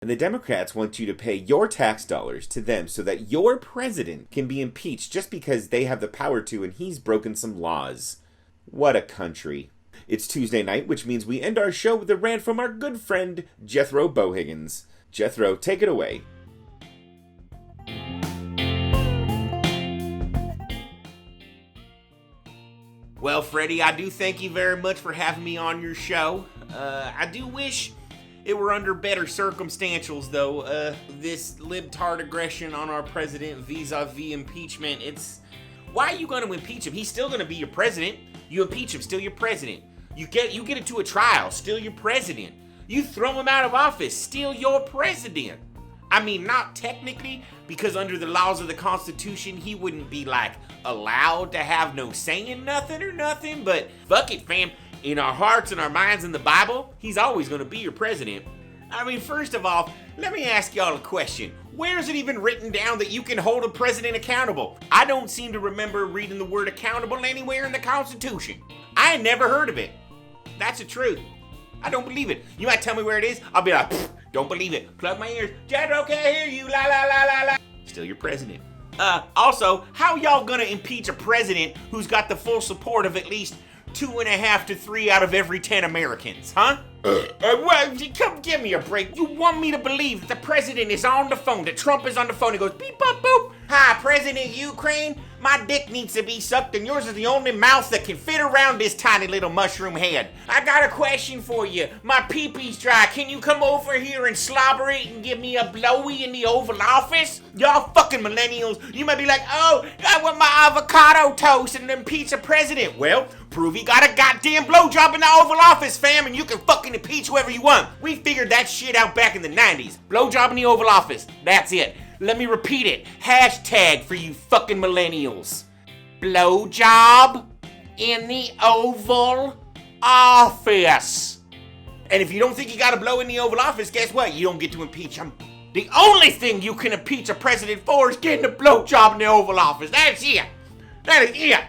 And the Democrats want you to pay your tax dollars to them so that your president can be impeached just because they have the power to and he's broken some laws. What a country. It's Tuesday night, which means we end our show with a rant from our good friend, Jethro Bohiggins. Jethro, take it away. Well, Freddie, I do thank you very much for having me on your show. I do wish it were under better circumstantials, though. This libtard aggression on our president vis-a-vis impeachment, why are you going to impeach him? He's still going to be your president. You impeach him, still your president. You get into a trial, still your president. You throw him out of office, still your president. I mean, not technically, because under the laws of the Constitution, he wouldn't be, allowed to have no saying nothing or nothing, but fuck it, fam. In our hearts and our minds in the Bible, he's always going to be your president. I mean, first of all, let me ask y'all a question. Where is it even written down that you can hold a president accountable? I don't seem to remember reading the word accountable anywhere in the Constitution. I ain't never heard of it. That's the truth. I don't believe it. You might tell me where it is. I'll be like, don't believe it. Plug my ears. Jethro can't hear you. La la la la la. Still your president. Also, how y'all gonna impeach a president who's got the full support of at least 2.5 to 3 out of every 10 Americans, huh? Well, come give me a break. You want me to believe that the president is on the phone, that Trump is on the phone, he goes beep, boop, boop. Hi, President Ukraine. My dick needs to be sucked and yours is the only mouth that can fit around this tiny little mushroom head. I got a question for you. My pee-pee's dry. Can you come over here and slobber it and give me a blowy in the Oval Office? Y'all fucking millennials, you might be like, oh, I want my avocado toast and impeach a president. Well, prove he got a goddamn blowjob in the Oval Office, fam, and you can fucking impeach whoever you want. We figured that shit out back in the 90s. Blowjob in the Oval Office. That's it. Let me repeat it. Hashtag for you fucking millennials. Blowjob in the Oval Office. And if you don't think you gotta blow in the Oval Office, guess what? You don't get to impeach him. The only thing you can impeach a president for is getting a blowjob in the Oval Office. That's it. That is it.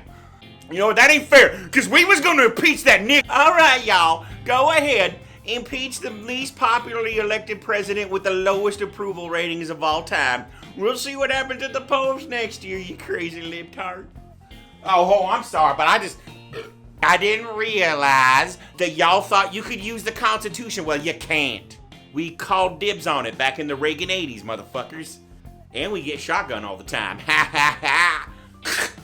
You know what? That ain't fair, because we was gonna impeach that nigga. All right, y'all. Go ahead. Impeach the least popularly elected president with the lowest approval ratings of all time. We'll see what happens at the polls next year, you crazy libtard. Oh, I'm sorry, but I didn't realize that y'all thought you could use the Constitution. Well, you can't. We called dibs on it back in the Reagan 80s, motherfuckers. And we get shotgun all the time. Ha ha ha.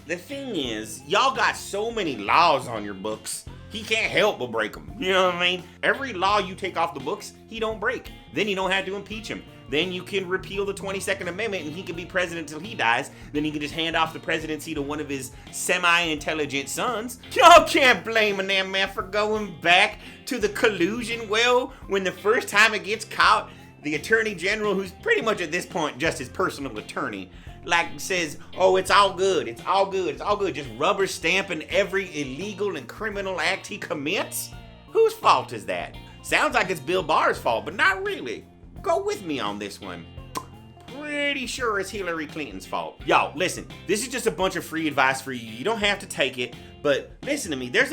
The thing is, y'all got so many laws on your books. He can't help but break them. You know what I mean? Every law you take off the books, he don't break. Then you don't have to impeach him. Then you can repeal the 22nd Amendment and he can be president until he dies. Then he can just hand off the presidency to one of his semi-intelligent sons. Y'all can't blame a damn man for going back to the collusion well when the first time it gets caught, the attorney general, who's pretty much at this point just his personal attorney, says, oh, it's all good, it's all good, it's all good, just rubber stamping every illegal and criminal act he commits? Whose fault is that? Sounds like it's Bill Barr's fault, but not really. Go with me on this one. Pretty sure it's Hillary Clinton's fault. Y'all, listen, this is just a bunch of free advice for you. You don't have to take it, but listen to me. There's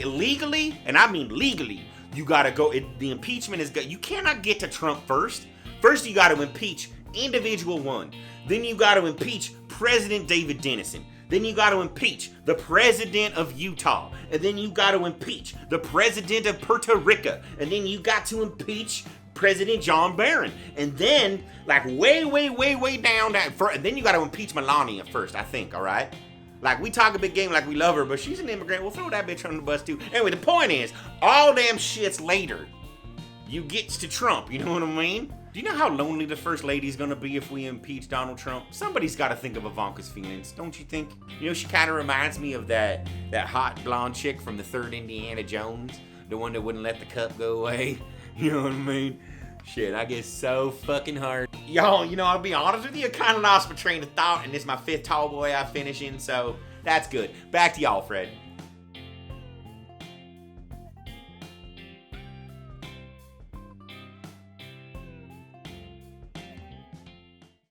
legally, and I mean legally, you gotta go, the impeachment is good. You cannot get to Trump first. First, you gotta impeach individual one. Then you got to impeach President David Dennison. Then you got to impeach the president of Utah. And then you got to impeach the president of Puerto Rico. And then you got to impeach President John Barron. And then, way down, and then you got to impeach Melania first, I think, all right? We talk a big game like we love her, but she's an immigrant. We'll throw that bitch on the bus, too. Anyway, the point is, all damn shits later, you gets to Trump, you know what I mean? Do you know how lonely the first lady's gonna be if we impeach Donald Trump? Somebody's gotta think of Ivanka's feelings, don't you think? You know, she kinda reminds me of that hot blonde chick from the third Indiana Jones, the one that wouldn't let the cup go away. You know what I mean? Shit, I get so fucking hard. Y'all, you know, I'll be honest with you, I kinda lost my train of thought, and this is my 5th tall boy I finish in, so that's good. Back to y'all, Fred.